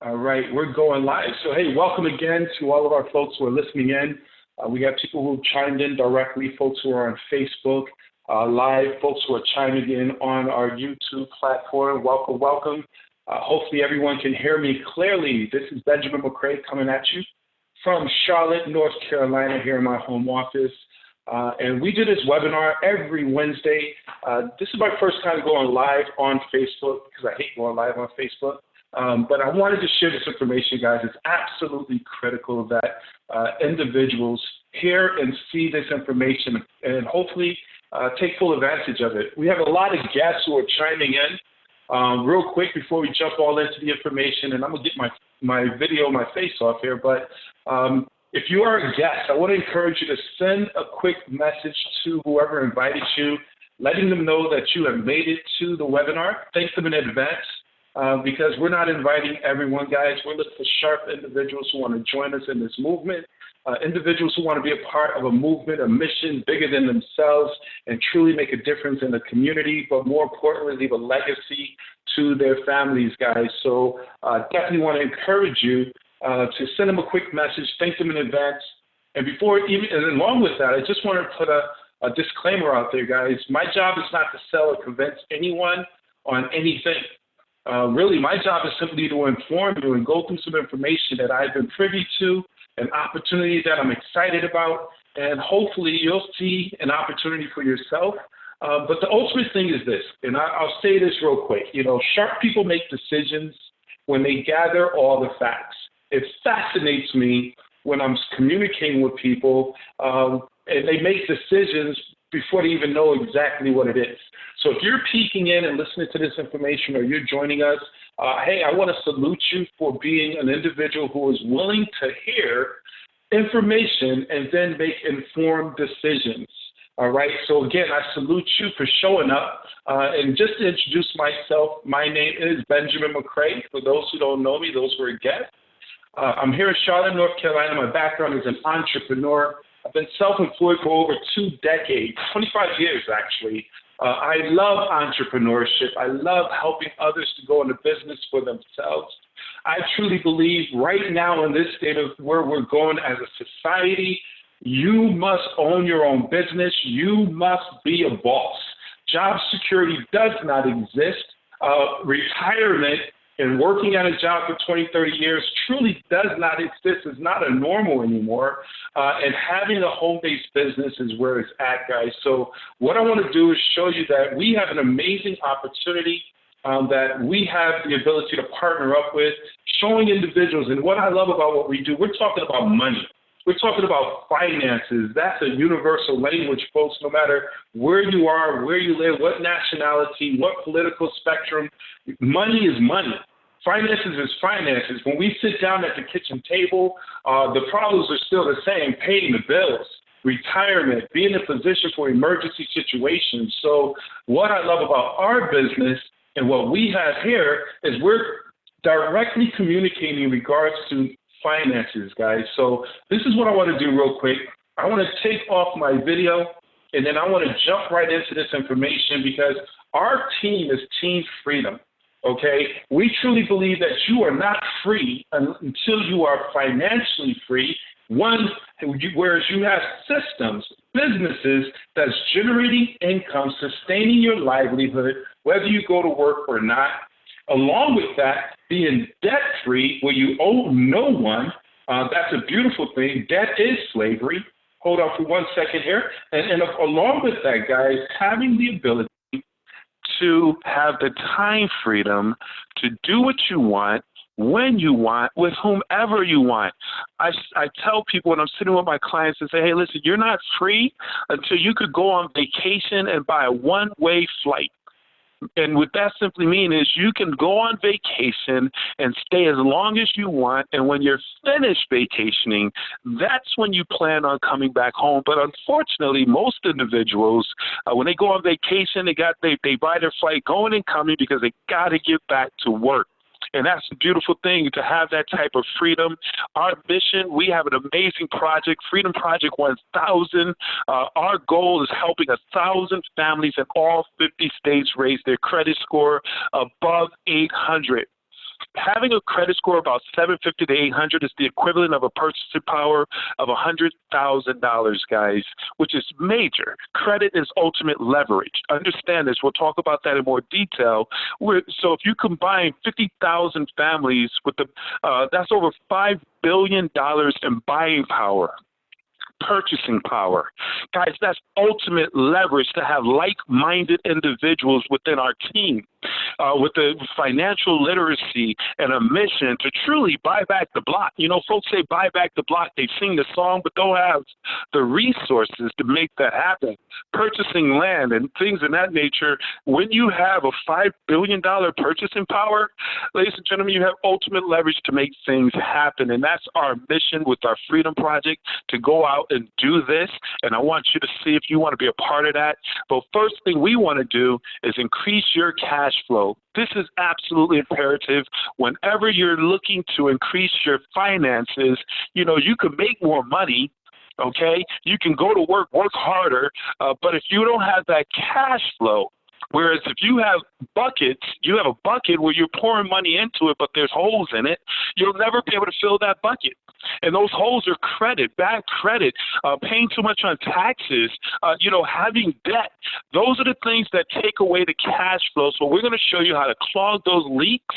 All right, we're going live. So, hey, welcome again to all of our folks who are listening in. We have people who chimed in directly, folks who are on Facebook Live, folks who are chiming in on our YouTube platform. Welcome, welcome. Hopefully everyone can hear me clearly. This is Benjamin McCray coming at you from Charlotte, North Carolina, here in my home office. And we do this webinar every Wednesday. This is my first time going live on Facebook because I hate going live on Facebook. But I wanted to share this information, guys. It's absolutely critical that individuals hear and see this information and hopefully take full advantage of it. We have a lot of guests who are chiming in. Real quick before we jump all into the information, and I'm going to get my video, my face off here, but if you are a guest, I want to encourage you to send a quick message to whoever invited you, letting them know that you have made it to the webinar. Thank them in advance. Because we're not inviting everyone, guys. We're looking for sharp individuals who want to join us in this movement, individuals who want to be a part of a movement, a mission bigger than themselves, and truly make a difference in the community, but more importantly, leave a legacy to their families, guys. So definitely want to encourage you to send them a quick message, thank them in advance. And along with that, I just want to put a disclaimer out there, guys. My job is not to sell or convince anyone on anything. Really, my job is simply to inform you and go through some information that I've been privy to, an opportunity that I'm excited about, and hopefully you'll see an opportunity for yourself. But the ultimate thing is this, and I'll say this real quick. You know, sharp people make decisions when they gather all the facts. It fascinates me when I'm communicating with people and they make decisions before they even know exactly what it is. So if you're peeking in and listening to this information or you're joining us, hey, I want to salute you for being an individual who is willing to hear information and then make informed decisions. All right. So again, I salute you for showing up. And just to introduce myself, my name is Benjamin McCray. For those who don't know me, those who are guests. I'm here in Charlotte, North Carolina. My background is an entrepreneur. I've been self-employed for over 2 decades, 25 years actually. I love entrepreneurship. I love helping others to go into business for themselves. I truly believe right now in this state of where we're going as a society, you must own your own business. You must be a boss. Job security does not exist. Retirement and working at a job for 20, 30 years truly does not exist. It's not a normal anymore. And having a home-based business is where it's at, guys. So what I want to do is show you that we have an amazing opportunity that we have the ability to partner up with, showing individuals. And what I love about what we do, we're talking about money. We're talking about finances. That's a universal language, folks, no matter where you are, where you live, what nationality, what political spectrum. Money is money. Finances is finances. When we sit down at the kitchen table, the problems are still the same: paying the bills, retirement, being in a position for emergency situations. So what I love about our business and what we have here is we're directly communicating in regards to finances, guys. So this is what I want to do real quick. I want to take off my video, and then I want to jump right into this information because our team is Team Freedom, okay? We truly believe that you are not free until you are financially free. One, whereas you have systems, businesses that's generating income, sustaining your livelihood, whether you go to work or not. Along with that, being debt-free, where you owe no one, that's a beautiful thing. Debt is slavery. Hold on for 1 second here. And along with that, guys, having the ability to have the time freedom to do what you want, when you want, with whomever you want. I tell people when I'm sitting with my clients and say, hey, listen, you're not free until you could go on vacation and buy a one-way flight. And what that simply means is you can go on vacation and stay as long as you want, and when you're finished vacationing, that's when you plan on coming back home. But unfortunately, most individuals, when they go on vacation, they buy their flight going and coming because they got to get back to work. And that's a beautiful thing to have that type of freedom. Our mission, we have an amazing project, Freedom Project 1000. Our goal is helping 1,000 families in all 50 states raise their credit score above 800. having a credit score about 750 to 800 is the equivalent of a purchasing power of $100,000, guys, which is major. Credit is ultimate leverage. Understand this. We'll talk about that in more detail. So if you combine 50,000 families with that's over $5 billion in buying power. Purchasing power. Guys, that's ultimate leverage to have like-minded individuals within our team with the financial literacy and a mission to truly buy back the block. You know, folks say buy back the block. They sing the song, but don't have the resources to make that happen. Purchasing land and things of that nature. When you have a $5 billion purchasing power, ladies and gentlemen, you have ultimate leverage to make things happen. And that's our mission with our Freedom Project, to go out and do this. And I want you to see if you want to be a part of that. But first thing we want to do is increase your cash flow. This is absolutely imperative. Whenever you're looking to increase your finances, you know, you can make more money. Okay, you can go to work harder, but if you don't have that cash flow, whereas if you have buckets, you have a bucket where you're pouring money into it, but there's holes in it, you'll never be able to fill that bucket. And those holes are credit, bad credit, paying too much on taxes, having debt. Those are the things that take away the cash flow. So we're going to show you how to clog those leaks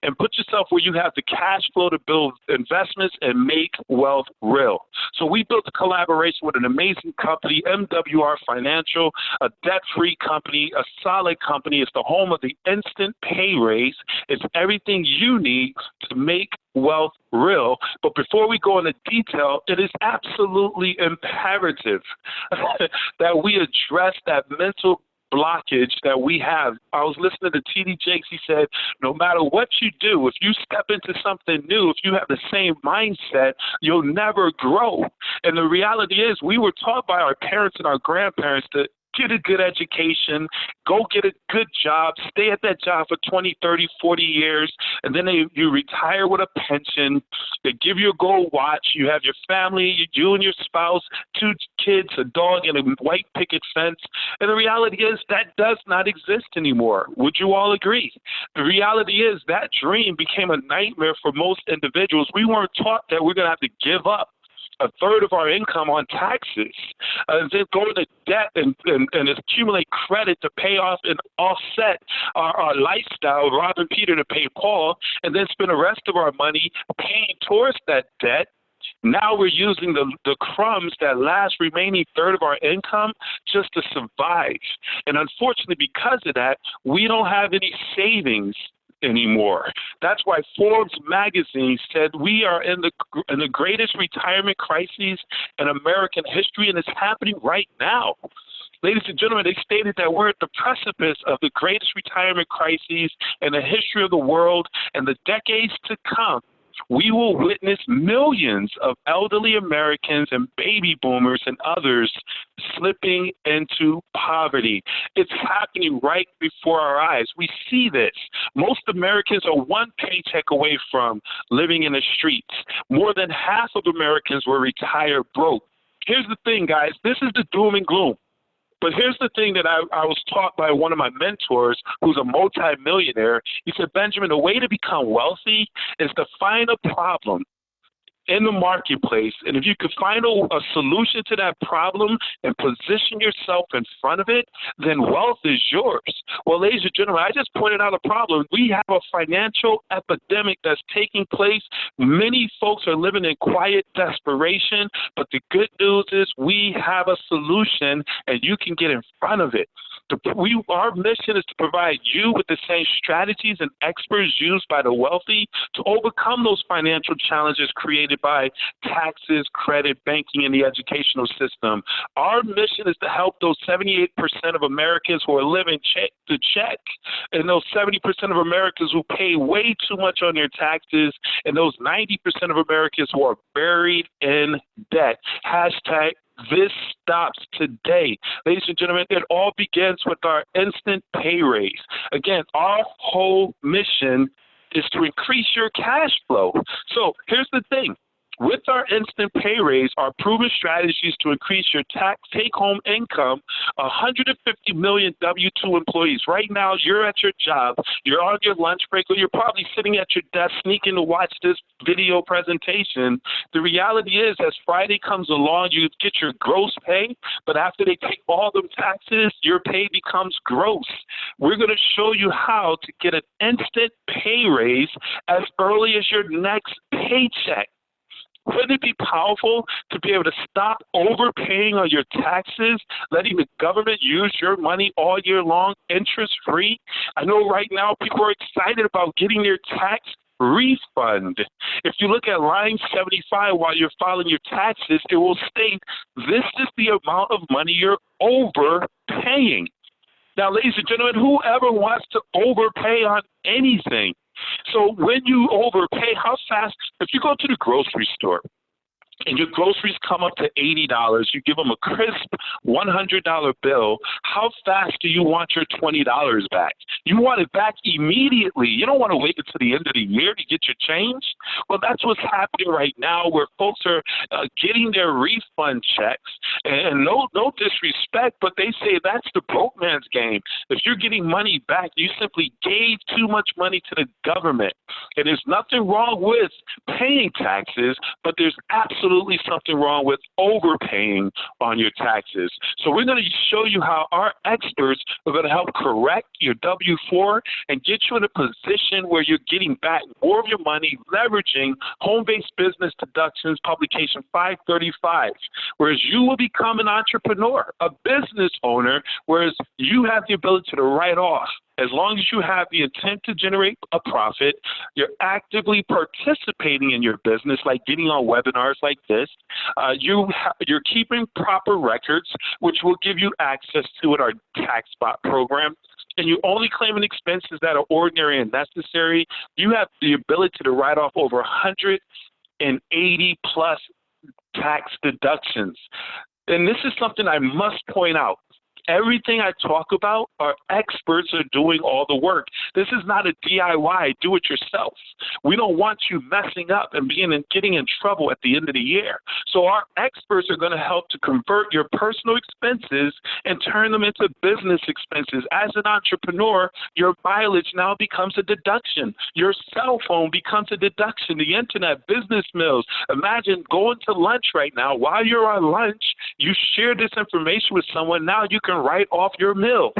and put yourself where you have the cash flow to build investments and make wealth real. So we built a collaboration with an amazing company, MWR Financial, a debt-free company, a solid company. It's the home of the instant pay raise. It's everything you need to make wealth real. But before we go into detail, it is absolutely imperative that we address that mental blockage that we have. I was listening to T.D. Jakes. He said, no matter what you do, if you step into something new, if you have the same mindset, you'll never grow. And the reality is we were taught by our parents and our grandparents to get a good education, go get a good job, stay at that job for 20, 30, 40 years, and then you retire with a pension. They give you a gold watch. You have your family, you and your spouse, 2 kids, a dog, and a white picket fence. And the reality is that does not exist anymore. Would you all agree? The reality is that dream became a nightmare for most individuals. We weren't taught that we're going to have to give up a third of our income on taxes, and then go into debt and accumulate credit to pay off and offset our lifestyle, robbing Peter to pay Paul, and then spend the rest of our money paying towards that debt. Now we're using the crumbs, that last remaining third of our income, just to survive. And unfortunately, because of that, we don't have any savings anymore. That's why Forbes magazine said we are in the greatest retirement crisis in American history, and it's happening right now. Ladies and gentlemen, they stated that we're at the precipice of the greatest retirement crisis in the history of the world, and the decades to come, we will witness millions of elderly Americans and baby boomers and others slipping into poverty. It's happening right before our eyes. We see this. Most Americans are one paycheck away from living in the streets. More than half of Americans were retired broke. Here's the thing, guys. This is the doom and gloom. But here's the thing that I was taught by one of my mentors who's a multimillionaire. He said, Benjamin, the way to become wealthy is to find a problem in the marketplace. And if you could find a solution to that problem and position yourself in front of it, then wealth is yours. Well, ladies and gentlemen, I just pointed out a problem. We have a financial epidemic that's taking place. Many folks are living in quiet desperation, but the good news is we have a solution and you can get in front of it. Our mission is to provide you with the same strategies and experts used by the wealthy to overcome those financial challenges created by taxes, credit, banking, and the educational system. Our mission is to help those 78% of Americans who are living check to check, and those 70% of Americans who pay way too much on their taxes, and those 90% of Americans who are buried in debt. Hashtag this stops today. Ladies and gentlemen, it all begins with our instant pay raise. Again, our whole mission is to increase your cash flow. So here's the thing. With our instant pay raise, our proven strategies to increase your take-home income, 150 million W-2 employees. Right now, you're at your job, you're on your lunch break, or you're probably sitting at your desk sneaking to watch this video presentation. The reality is, as Friday comes along, you get your gross pay, but after they take all the taxes, your pay becomes gross. We're going to show you how to get an instant pay raise as early as your next paycheck. Wouldn't it be powerful to be able to stop overpaying on your taxes, letting the government use your money all year long, interest-free? I know right now people are excited about getting their tax refund. If you look at line 75 while you're filing your taxes, it will state this is the amount of money you're overpaying. Now, ladies and gentlemen, whoever wants to overpay on anything? So when you overpay, how fast, if you go to the grocery store and your groceries come up to $80, you give them a crisp $100 bill, how fast do you want your $20 back? You want it back immediately. You don't want to wait until the end of the year to get your change. Well, that's what's happening right now, where folks are getting their refund checks. And no disrespect, but they say that's the broke man's game. If you're getting money back, you simply gave too much money to the government. And there's nothing wrong with paying taxes, but there's absolutely something wrong with overpaying on your taxes. So we're going to show you how our experts are going to help correct your W-4 and get you in a position where you're getting back more of your money, leveraging home-based business deductions, publication 535, whereas you will become an entrepreneur, a business owner, whereas you have the ability to write off. As long as you have the intent to generate a profit, you're actively participating in your business, like getting on webinars like this. You're keeping proper records, which will give you access to it, our TaxBot program. And you only claiming expenses that are ordinary and necessary. You have the ability to write off over 180 plus tax deductions. And this is something I must point out. Everything I talk about, our experts are doing all the work. This is not a DIY, do it yourself. We don't want you messing up and getting in trouble at the end of the year. So our experts are going to help to convert your personal expenses and turn them into business expenses. As an entrepreneur, your mileage now becomes a deduction. Your cell phone becomes a deduction. The internet, business meals. Imagine going to lunch right now. While you're on lunch, you share this information with someone. Now you can write off your meal.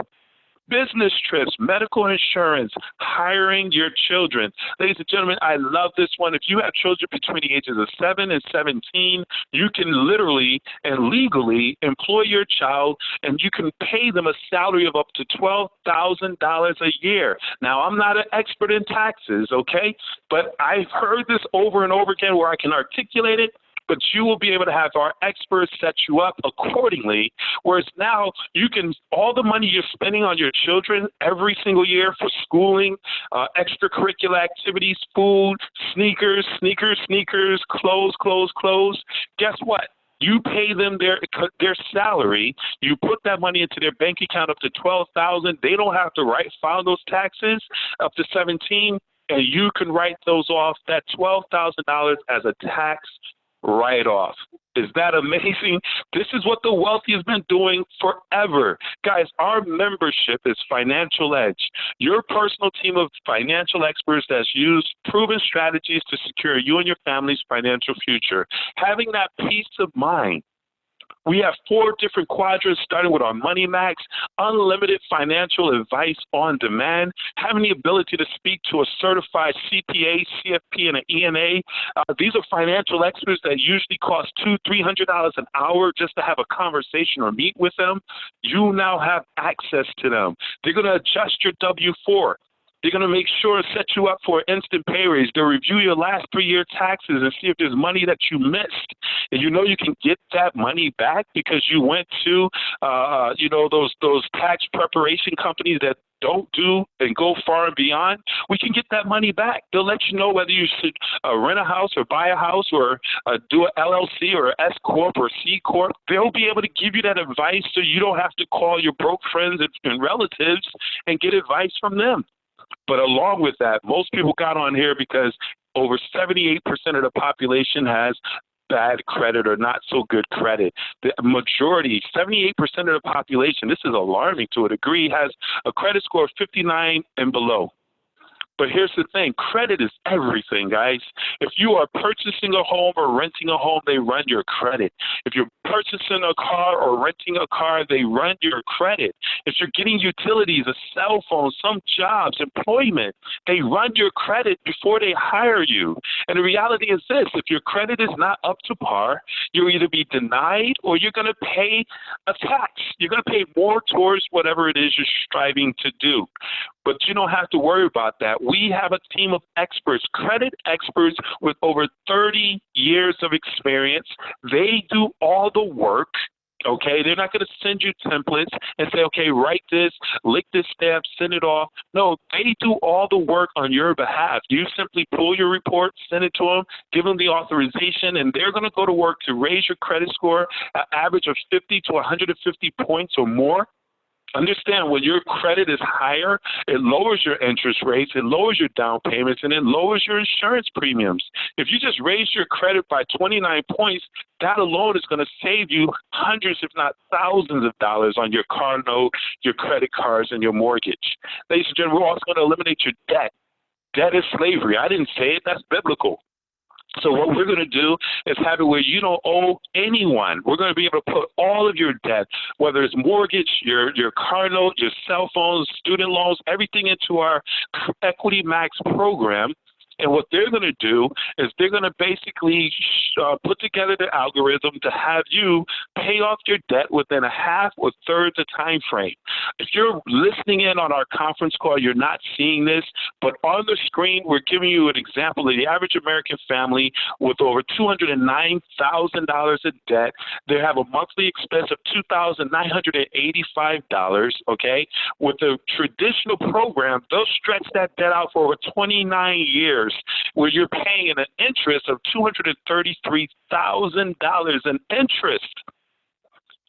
Business trips, medical insurance, hiring your children. Ladies and gentlemen, I love this one. If you have children between the ages of 7 and 17, you can literally and legally employ your child, and you can pay them a salary of up to $12,000 a year. Now, I'm not an expert in taxes, okay? But I've heard this over and over again where I can articulate it. But you will be able to have our experts set you up accordingly, whereas now you can, all the money you're spending on your children every single year for schooling, extracurricular activities, food, sneakers, clothes, guess what? You pay them their salary. You put that money into their bank account up to $12,000. They don't have to file those taxes up to 17, and you can write those off, that $12,000 as a tax write-off. Is that amazing? This is what the wealthy has been doing forever. Guys, our membership is Financial Edge, your personal team of financial experts that's used proven strategies to secure you and your family's financial future. Having that peace of mind. We have 4 different quadrants, starting with our Money Max, unlimited financial advice on demand, having the ability to speak to a certified CPA, CFP, and an ENA. These are financial experts that usually cost $200-$300 an hour just to have a conversation or meet with them. You now have access to them. They're going to adjust your W-4. They're going to make sure to set you up for an instant pay raise. They'll review your last 3-year taxes and see if there's money that you missed. And you know you can get that money back because you went to, those tax preparation companies that don't do and go far and beyond. We can get that money back. They'll let you know whether you should rent a house or buy a house or do an LLC or S Corp or C Corp. They'll be able to give you that advice so you don't have to call your broke friends and relatives and get advice from them. But along with that, most people got on here because over 78% of the population has bad credit or not so good credit. The majority, 78% of the population, this is alarming to a degree, has a credit score of 59 and below. But here's the thing, credit is everything, guys. If you are purchasing a home or renting a home, they run your credit. If you're purchasing a car or renting a car, they run your credit. If you're getting utilities, a cell phone, some jobs, employment, they run your credit before they hire you. And the reality is this, if your credit is not up to par, you'll either be denied or you're going to pay a tax. You're going to pay more towards whatever it is you're striving to do. But you don't have to worry about that. We have a team of experts, credit experts with over 30 years of experience. They do all the work. Okay, they're not going to send you templates and say, okay, write this, lick this stamp, send it off. No, they do all the work on your behalf. You simply pull your report, send it to them, give them the authorization, and they're going to go to work to raise your credit score an average of 50 to 150 points or more. Understand, when your credit is higher, it lowers your interest rates, it lowers your down payments, and it lowers your insurance premiums. If you just raise your credit by 29 points, that alone is going to save you hundreds, if not thousands of dollars on your car note, your credit cards, and your mortgage. Ladies and gentlemen, we're also going to eliminate your debt. Debt is slavery. I didn't say it. That's biblical. So what we're going to do is have it where you don't owe anyone. We're going to be able to put all of your debt, whether it's mortgage, your car note, your cell phones, student loans, everything into our Equity Max program. And what they're going to do is they're going to basically put together the algorithm to have you pay off your debt within a half or third the time frame. If you're listening in on our conference call, you're not seeing this, but on the screen, we're giving you an example of the average American family with over $209,000 in debt. They have a monthly expense of $2,985, okay? With the traditional program, they'll stretch that debt out for over 29 years. Where you're paying an interest of $233,000 in interest.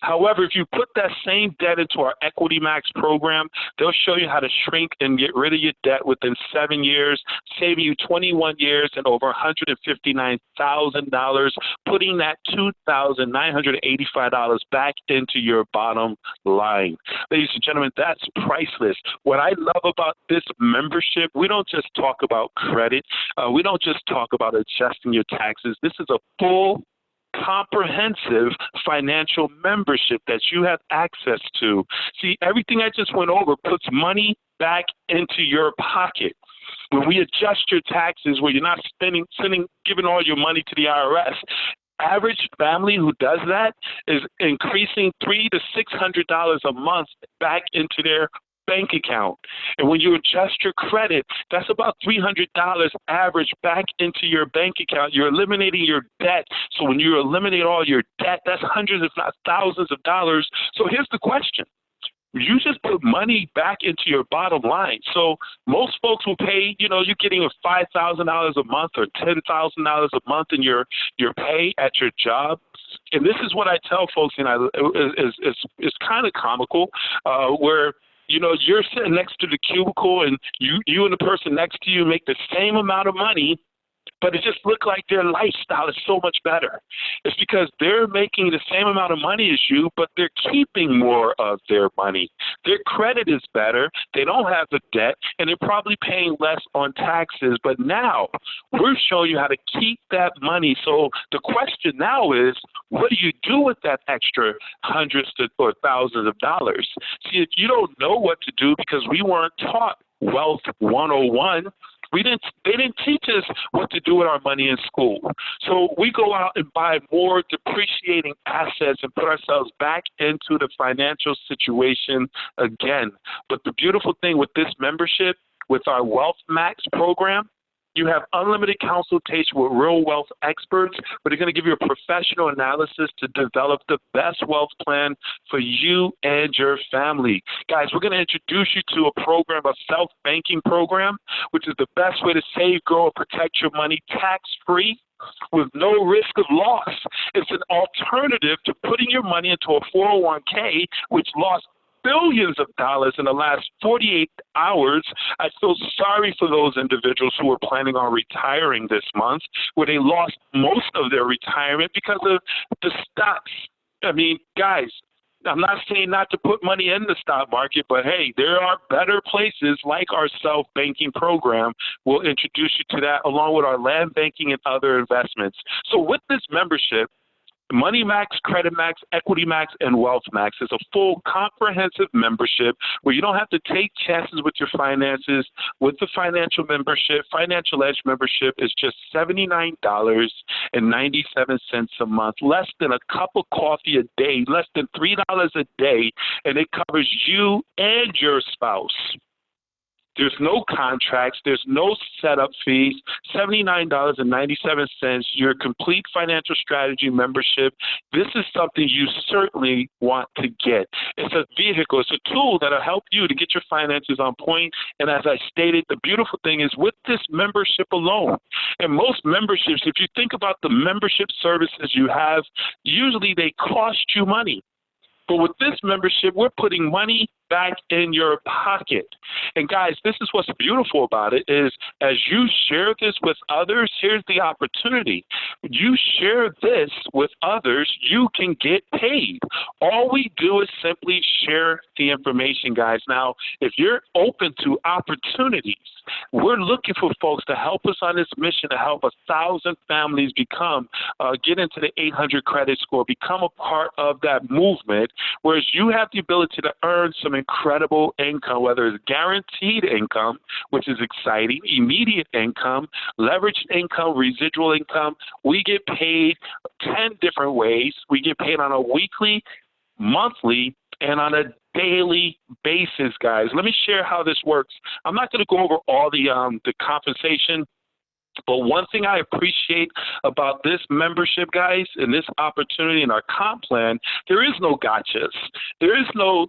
However, if you put that same debt into our Equity Max program, they'll show you how to shrink and get rid of your debt within 7 years, saving you 21 years and over $159,000, putting that $2,985 back into your bottom line. Ladies and gentlemen, that's priceless. What I love about this membership, we don't just talk about credit. We don't just talk about adjusting your taxes. This is a full comprehensive financial membership that you have access to. See, everything I just went over puts money back into your pocket. When we adjust your taxes, where you're not giving all your money to the IRS, average family who does that is increasing $300 to $600 a month back into their bank account. And when you adjust your credit, that's about $300 average back into your bank account. You're eliminating your debt. So when you eliminate all your debt, that's hundreds, if not thousands of dollars. So here's the question. You just put money back into your bottom line. So most folks will pay, you're getting $5,000 a month or $10,000 a month in your pay at your job. And this is what I tell folks, and it's kind of comical, where you're sitting next to the cubicle and you and the person next to you make the same amount of money, but it just looked like their lifestyle is so much better. It's because they're making the same amount of money as you, but they're keeping more of their money. Their credit is better. They don't have the debt, and they're probably paying less on taxes. But now we're showing you how to keep that money. So the question now is, what do you do with that extra hundreds or thousands of dollars? See, if you don't know what to do because we weren't taught Wealth 101, they didn't teach us what to do with our money in school. So we go out and buy more depreciating assets and put ourselves back into the financial situation again. But the beautiful thing with this membership, with our Wealth Max program, you have unlimited consultation with real wealth experts, but they're going to give you a professional analysis to develop the best wealth plan for you and your family. Guys, we're going to introduce you to a program, a self-banking program, which is the best way to save, grow, and protect your money tax-free with no risk of loss. It's an alternative to putting your money into a 401k, which lost billions of dollars in the last 48 hours. I feel sorry for those individuals who were planning on retiring this month, where they lost most of their retirement because of the stocks. I mean, guys, I'm not saying not to put money in the stock market, but hey, there are better places like our self-banking program. We'll introduce you to that along with our land banking and other investments. So with this membership, Money Max, Credit Max, Equity Max, and Wealth Max is a full comprehensive membership where you don't have to take chances with your finances. With the financial membership, Financial Edge membership is just $79.97 a month, less than a cup of coffee a day, less than $3 a day, and it covers you and your spouse. There's no contracts. There's no setup fees. $79.97, your complete financial strategy membership. This is something you certainly want to get. It's a vehicle. It's a tool that'll help you to get your finances on point. And as I stated, the beautiful thing is with this membership alone, and most memberships, if you think about the membership services you have, usually they cost you money. But with this membership, we're putting money back in your pocket. And guys, this is what's beautiful about it is as you share this with others, here's the opportunity. You share this with others, you can get paid. All we do is simply share the information, guys. Now, if you're open to opportunities, we're looking for folks to help us on this mission to help 1,000 families get into the 800 credit score, become a part of that movement, whereas you have the ability to earn some incredible income, whether it's guaranteed income, which is exciting, immediate income, leveraged income, residual income. We get paid 10 different ways. We get paid on a weekly, monthly, and on a daily basis, guys. Let me share how this works. I'm not going to go over all the compensation, but one thing I appreciate about this membership, guys, and this opportunity in our comp plan, there is no gotchas. There is no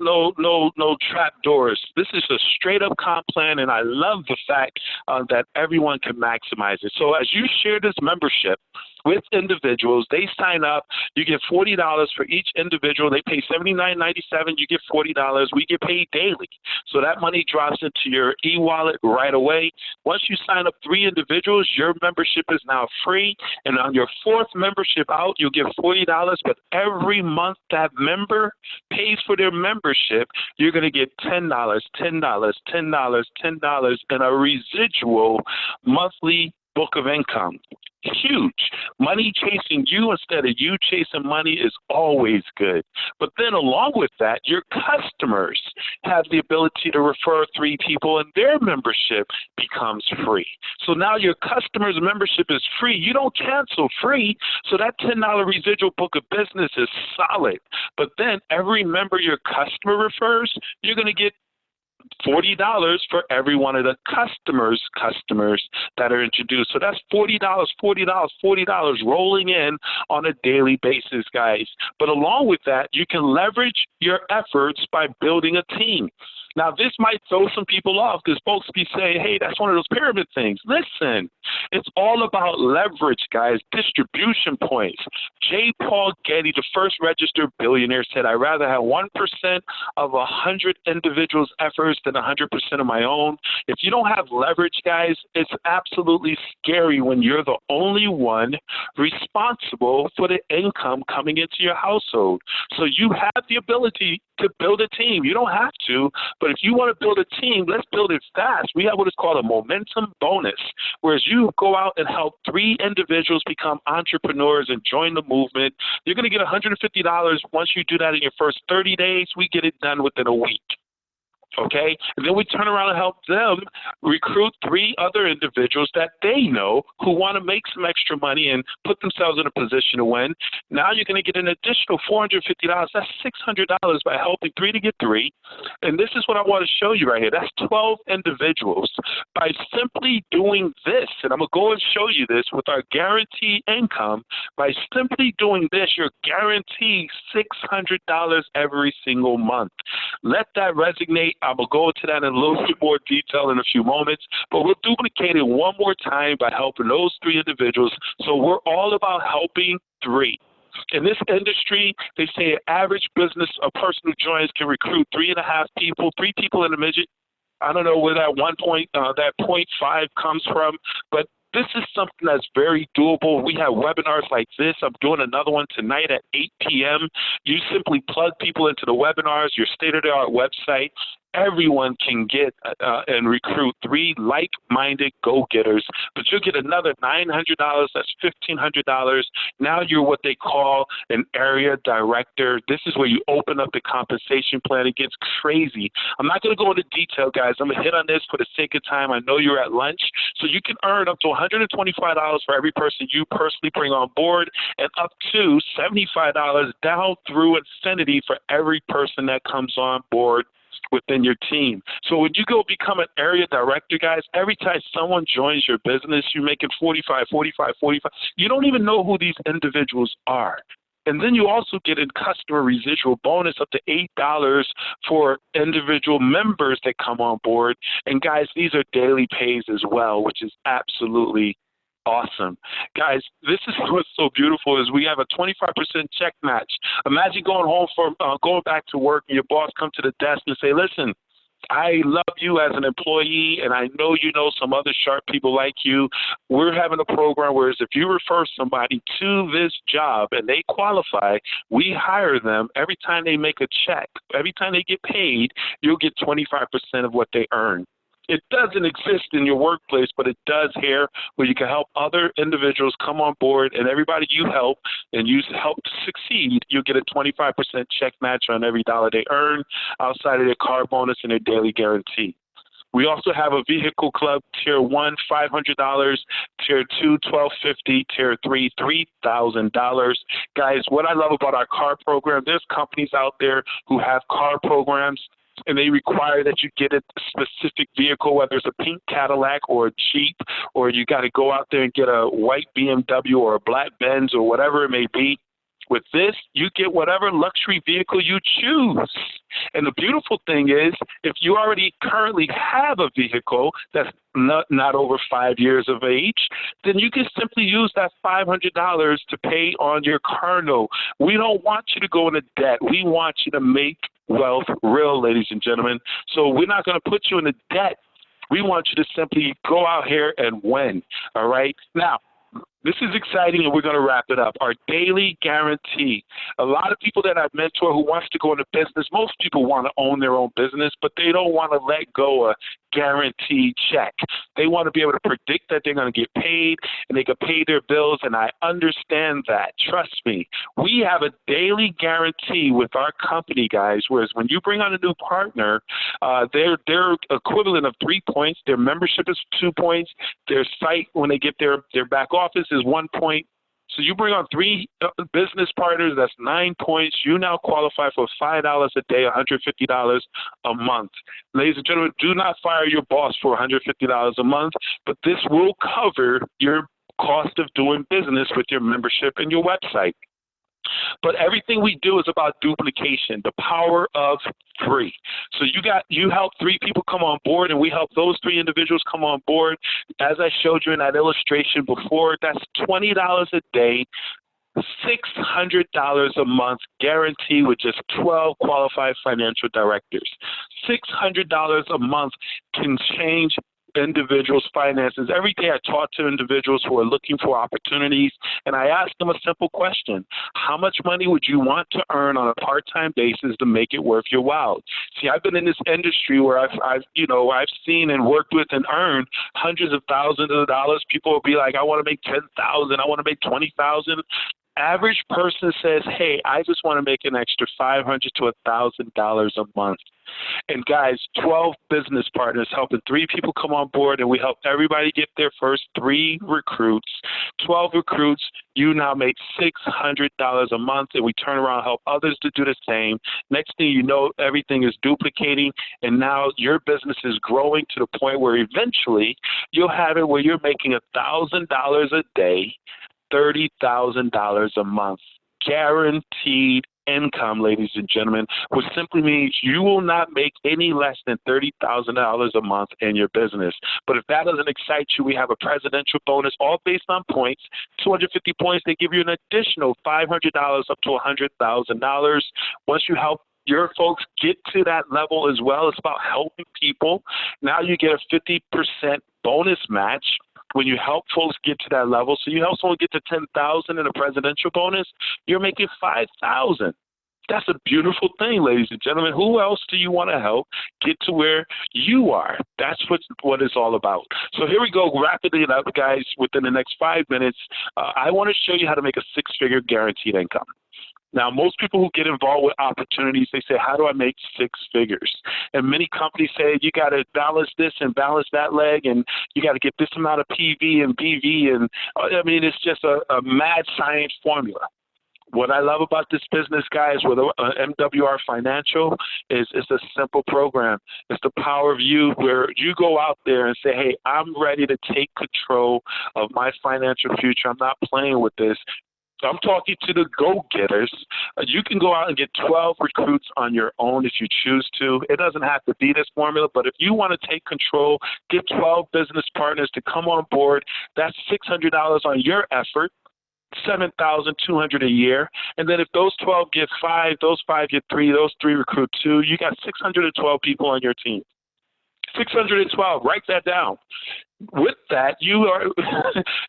trap doors. This is a straight up comp plan, and I love the fact that everyone can maximize it. So as you share this membership with individuals, they sign up, you get $40 for each individual. They pay $79.97, you get $40. We get paid daily. So that money drops into your e-wallet right away. Once you sign up 3 individuals, your membership is now free. And on your 4th membership out, you'll get $40. But every month that member pays for their membership, you're going to get $10, $10, $10, $10 in a residual monthly book of income. Huge. Money chasing you instead of you chasing money is always good. But then along with that, your customers have the ability to refer 3 people and their membership becomes free. So now your customer's membership is free. You don't cancel free. So that $10 residual book of business is solid. But then every member your customer refers, you're going to get $40 for every one of the customers that are introduced. So that's $40, $40, $40 rolling in on a daily basis, guys. But along with that, you can leverage your efforts by building a team. Now, this might throw some people off because folks be saying, hey, that's one of those pyramid things. Listen, it's all about leverage, guys, distribution points. J. Paul Getty, the first registered billionaire, said, I'd rather have 1% of 100 individuals' efforts than 100% of my own. If you don't have leverage, guys, it's absolutely scary when you're the only one responsible for the income coming into your household. So you have the ability to build a team. You don't have to, but if you want to build a team, let's build it fast. We have what is called a momentum bonus, whereas you go out and help 3 individuals become entrepreneurs and join the movement. You're going to get $150 once you do that in your first 30 days. We get it done within a week. Okay, and then we turn around and help them recruit 3 other individuals that they know who want to make some extra money and put themselves in a position to win. Now you're going to get an additional $450. That's $600 by helping 3 to get 3. And this is what I want to show you right here. That's 12 individuals. By simply doing this, and I'm going to go and show you this with our guaranteed income, by simply doing this, you're guaranteed $600 every single month. Let that resonate. I'm going to go into that in a little bit more detail in a few moments, but we'll duplicate it one more time by helping those 3 individuals. So we're all about helping 3. In this industry, they say an average business, a person who joins can recruit 3.5 people, 3 people in a midget. I don't know where that that 0.5 comes from, but this is something that's very doable. We have webinars like this. I'm doing another one tonight at 8 p.m. You simply plug people into the webinars, your state-of-the-art website. Everyone can get and recruit 3 like-minded go-getters, but you'll get another $900. That's $1,500. Now you're what they call an area director. This is where you open up the compensation plan. It gets crazy. I'm not going to go into detail, guys. I'm going to hit on this for the sake of time. I know you're at lunch, so you can earn up to $125 for every person you personally bring on board, and up to $75 down through Infinity for every person that comes on board within your team. So when you go become an area director, guys, every time someone joins your business, you're making 45. You don't even know who these individuals are. And then you also get a customer residual bonus up to $8 for individual members that come on board. And guys, these are daily pays as well, which is absolutely awesome. Guys, this is what's so beautiful is we have a 25% check match. Imagine going home from going back to work and your boss come to the desk and say, listen, I love you as an employee, and I know you know some other sharp people like you. We're having a program where if you refer somebody to this job and they qualify, we hire them. Every time they make a check, every time they get paid, you'll get 25% of what they earn. It doesn't exist in your workplace, but it does here where you can help other individuals come on board, and everybody you help and you help succeed, you'll get a 25% check match on every dollar they earn outside of their car bonus and their daily guarantee. We also have a vehicle club, Tier 1, $500, Tier 2, $1,250, Tier 3, $3,000. Guys, what I love about our car program, there's companies out there who have car programs, and they require that you get a specific vehicle, whether it's a pink Cadillac or a Jeep, or you got to go out there and get a white BMW or a black Benz or whatever it may be. With this, you get whatever luxury vehicle you choose. And the beautiful thing is, if you already currently have a vehicle that's not over 5 years of age, then you can simply use that $500 to pay on your car note. We don't want you to go into debt. We want you to make wealth real, ladies and gentlemen. So we're not going to put you into debt. We want you to simply go out here and win, all right? Now, this is exciting, and we're going to wrap it up. Our daily guarantee. A lot of people that I mentor who wants to go into business, most people want to own their own business, but they don't want to let go of guaranteed check. They want to be able to predict that they're going to get paid and they can pay their bills, and I understand that. Trust me. We have a daily guarantee with our company, guys, whereas when you bring on a new partner, their equivalent of 3 points, their membership is 2 points, their site, when they get their back office, is 1 point. So you bring on 3 business partners, that's 9 points. You now qualify for $5 a day, $150 a month. Ladies and gentlemen, do not fire your boss for $150 a month, but this will cover your cost of doing business with your membership and your website. But everything we do is about duplication, the power of 3. So you help 3 people come on board, and we help those 3 individuals come on board. As I showed you in that illustration before, that's $20 a day, $600 a month guaranteed with just 12 qualified financial directors. $600 a month can change individuals' finances. Every day I talk to individuals who are looking for opportunities, and I ask them a simple question. How much money would you want to earn on a part-time basis to make it worth your while? See, I've been in this industry where I've seen and worked with and earned hundreds of thousands of dollars. People will be like, I want to make $10,000, I want to make $20,000. Average person says, hey, I just want to make an extra $500 to $1,000 a month. And guys, 12 business partners helping 3 people come on board, and we help everybody get their first 3 recruits. 12 recruits, you now make $600 a month, and we turn around and help others to do the same. Next thing you know, everything is duplicating, and now your business is growing to the point where eventually you'll have it where you're making $1,000 a day, $30,000 a month, guaranteed income, ladies and gentlemen, which simply means you will not make any less than $30,000 a month in your business. But if that doesn't excite you, we have a presidential bonus, all based on points. 250 points, they give you an additional $500 up to $100,000. Once you help your folks get to that level as well, it's about helping people. Now you get a 50% bonus match when you help folks get to that level. So you help someone get to $10,000 in a presidential bonus, you're making $5,000. That's a beautiful thing, ladies and gentlemen. Who else do you want to help get to where you are? That's what it's all about. So here we go, wrapping it up, guys. Within the next 5 minutes, I want to show you how to make a six-figure guaranteed income. Now, most people who get involved with opportunities, they say, how do I make six figures? And many companies say, you got to balance this and balance that leg, and you got to get this amount of PV and BV. And I mean, it's just a mad science formula. What I love about this business, guys, with MWR Financial is it's a simple program. It's the power of you, where you go out there and say, hey, I'm ready to take control of my financial future. I'm not playing with this. I'm talking to the go-getters. You can go out and get 12 recruits on your own if you choose to. It doesn't have to be this formula, but if you want to take control, get 12 business partners to come on board. That's $600 on your effort. $7,200 a year. And then if those 12 get 5, those 5 get 3, those 3 recruit 2, you got 612 people on your team. 612, write that down. With that, you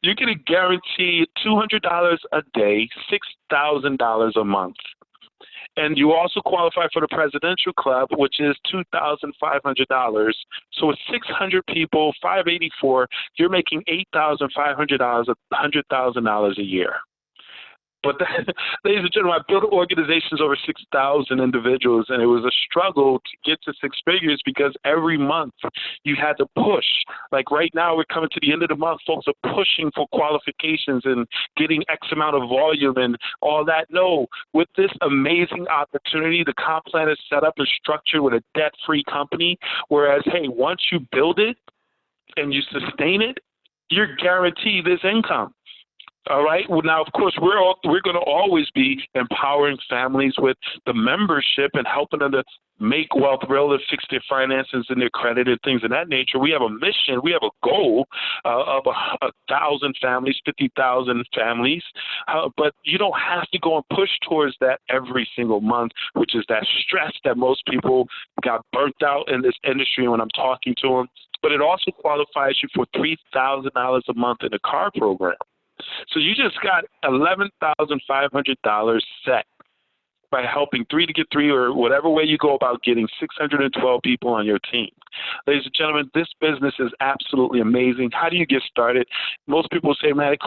get a guarantee $200 a day, $6,000 a month. And you also qualify for the Presidential Club, which is $2,500. So with 600 people, 584, you're making $8,500, $100,000 a year. But ladies and gentlemen, I built organizations over 6,000 individuals, and it was a struggle to get to six figures because every month you had to push. Like right now, we're coming to the end of the month. Folks are pushing for qualifications and getting X amount of volume and all that. No, with this amazing opportunity, the comp plan is set up and structured with a debt-free company, whereas, hey, once you build it and you sustain it, you're guaranteed this income. All right. Well, now, of course, we're going to always be empowering families with the membership and helping them to make wealth real and fix their finances and their credit and things of that nature. We have a mission. We have a goal of 1,000 families, 50,000 families. But you don't have to go and push towards that every single month, which is that stress that most people got burnt out in this industry when I'm talking to them. But it also qualifies you for $3,000 a month in the car program. So you just got $11,500 set by helping 3 to get 3 or whatever way you go about getting 612 people on your team. Ladies and gentlemen, this business is absolutely amazing. How do you get started? Most people say, man, it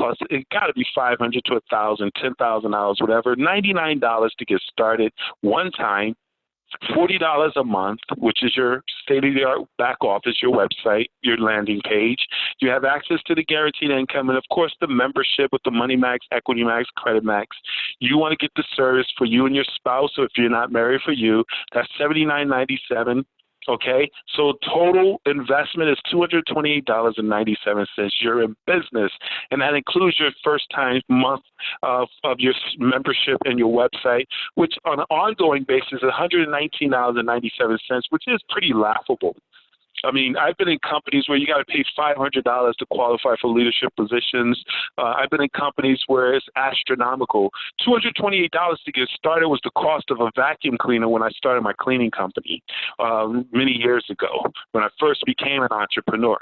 got to be $500 to $1,000, $10,000, whatever. $99 to get started one time. $40 a month, which is your state-of-the-art back office, your website, your landing page. You have access to the guaranteed income and, of course, the membership with the Money Max, Equity Max, Credit Max. You want to get the service for you and your spouse, so if you're not married, for you, that's $79.97. Okay, so total investment is $228.97. You're in business, and that includes your first time month of your membership and your website, which on an ongoing basis is $119.97, which is pretty laughable. I mean, I've been in companies where you got to pay $500 to qualify for leadership positions. I've been in companies where it's astronomical. $228 to get started was the cost of a vacuum cleaner when I started my cleaning company many years ago when I first became an entrepreneur.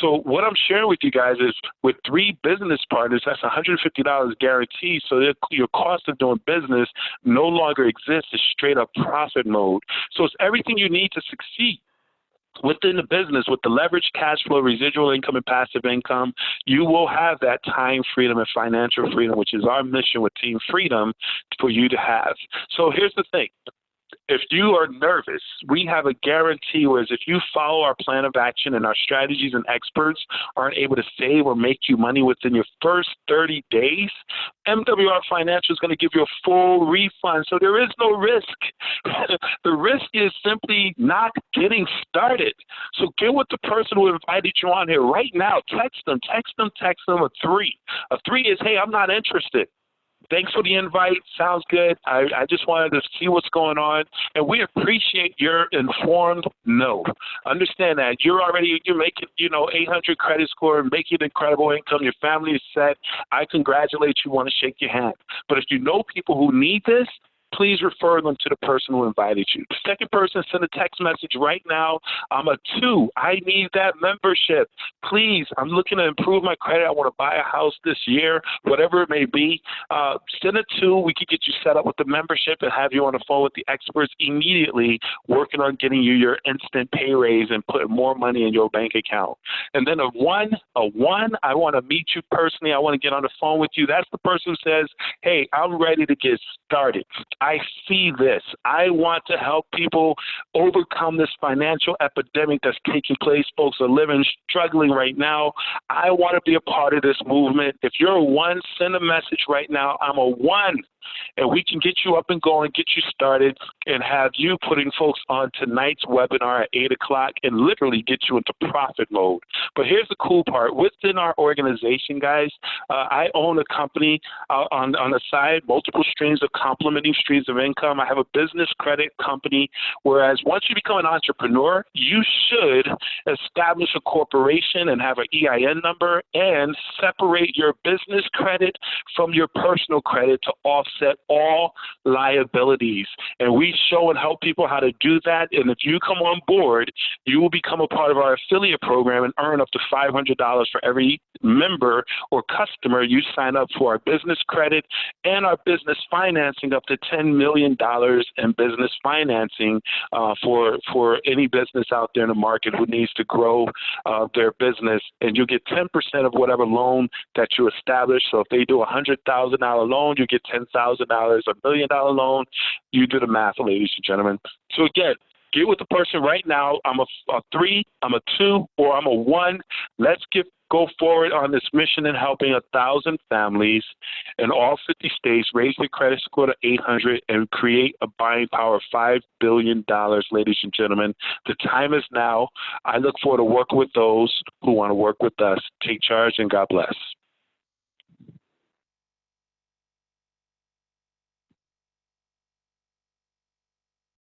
So what I'm sharing with you guys is with 3 business partners, that's $150 guaranteed. So your cost of doing business no longer exists. It's straight up profit mode. So it's everything you need to succeed. Within the business, with the leverage, cash flow, residual income, and passive income, you will have that time freedom and financial freedom, which is our mission with Team Freedom for you to have. So here's the thing. If you are nervous, we have a guarantee, whereas if you follow our plan of action and our strategies and experts aren't able to save or make you money within your first 30 days, MWR Financial is going to give you a full refund. So there is no risk. The risk is simply not getting started. So get with the person who invited you on here right now. Text them a 3. A 3 is, hey, I'm not interested. Thanks for the invite. Sounds good. I just wanted to see what's going on, and we appreciate your informed no. Understand that you're making 800 credit score and making incredible income. Your family is set. I congratulate you. Want to shake your hand, but if you know people who need this, please refer them to the person who invited you. The second person, send a text message right now. I'm a 2. I need that membership. Please, I'm looking to improve my credit. I want to buy a house this year, whatever it may be. Send a 2. We could get you set up with the membership and have you on the phone with the experts immediately working on getting you your instant pay raise and putting more money in your bank account. And then a 1, I want to meet you personally. I want to get on the phone with you. That's the person who says, hey, I'm ready to get started. I see this. I want to help people overcome this financial epidemic that's taking place. Folks are struggling right now. I want to be a part of this movement. If you're a 1, send a message right now. I'm a 1. And we can get you up and going, get you started, and have you putting folks on tonight's webinar at 8 o'clock and literally get you into profit mode. But here's the cool part. Within our organization, guys, I own a company on the side, multiple streams of complementing streams of income. I have a business credit company, whereas once you become an entrepreneur, you should establish a corporation and have an EIN number and separate your business credit from your personal credit to offset all liabilities. And we show and help people how to do that. And if you come on board, you will become a part of our affiliate program and earn up to $500 for every member or customer you sign up for our business credit and our business financing, up to $10 million in business financing for any business out there in the market who needs to grow their business. And you'll get 10% of whatever loan that you establish. So if they do a $100,000 loan, you get $10,000. $1,000, $1 million loan. You do the math, ladies and gentlemen. So again, get with the person right now. I'm a 3, I'm a 2, or I'm a 1. Let's go forward on this mission in helping 1,000 families in all 50 states raise their credit score to 800 and create a buying power of $5 billion, ladies and gentlemen. The time is now. I look forward to working with those who want to work with us. Take charge, and God bless.